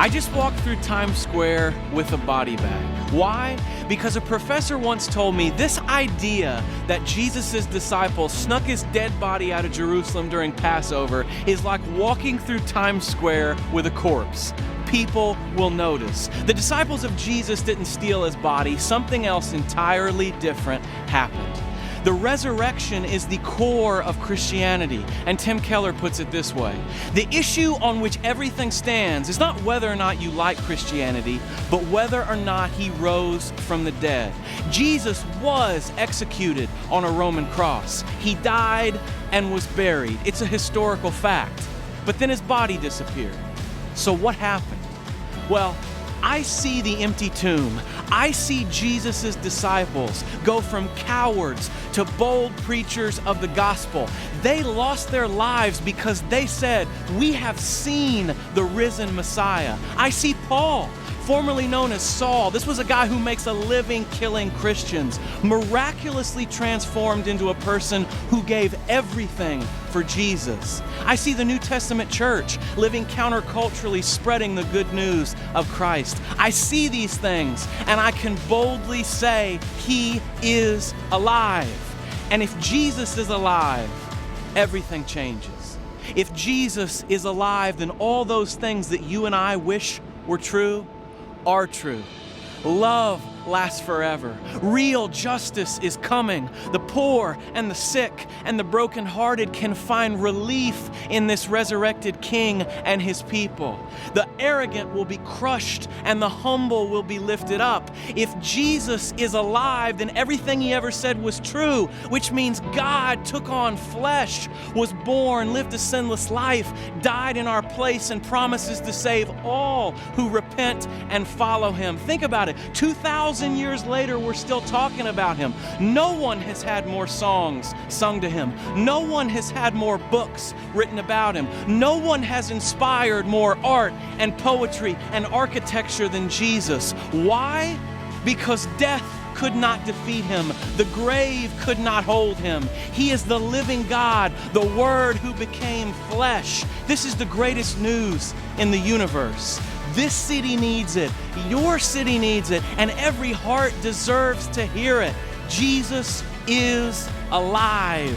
I just walked through Times Square with a body bag. Why? Because a professor once told me this idea that Jesus' disciples snuck his dead body out of Jerusalem during Passover is like walking through Times Square with a corpse. People will notice. The disciples of Jesus didn't steal his body. Something else entirely different happened. The resurrection is the core of Christianity, and Tim Keller puts it this way. The issue on which everything stands is not whether or not you like Christianity, but whether or not he rose from the dead. Jesus was executed on a Roman cross. He died and was buried. It's a historical fact. But then his body disappeared. So what happened? Well, I see the empty tomb. I see Jesus' disciples go from cowards to bold preachers of the gospel. They lost their lives because they said, "We have seen the risen Messiah." I see Paul, formerly known as Saul. This was a guy who makes a living killing Christians, miraculously transformed into a person who gave everything for Jesus. I see the New Testament church living counterculturally, spreading the good news of Christ. I see these things, and I can boldly say, He is alive. And if Jesus is alive, everything changes. If Jesus is alive, then all those things that you and I wish were true are true. Love lasts forever. Real justice is coming. The poor and the sick and the brokenhearted can find relief in this resurrected King and his people. The arrogant will be crushed and the humble will be lifted up. If Jesus is alive, then everything he ever said was true, which means God took on flesh, was born, lived a sinless life, died in our place, and promises to save all who repent and follow him. Think about it. 2,000 years later, we're still talking about him. No one has had more songs sung to him. No one has had more books written about him. No one has inspired more art and poetry and architecture than Jesus. Why? Because death could not defeat him. The grave could not hold him. He is the living God, the Word who became flesh. This is the greatest news in the universe. This city needs it. Your city needs it. And every heart deserves to hear it. Jesus is alive.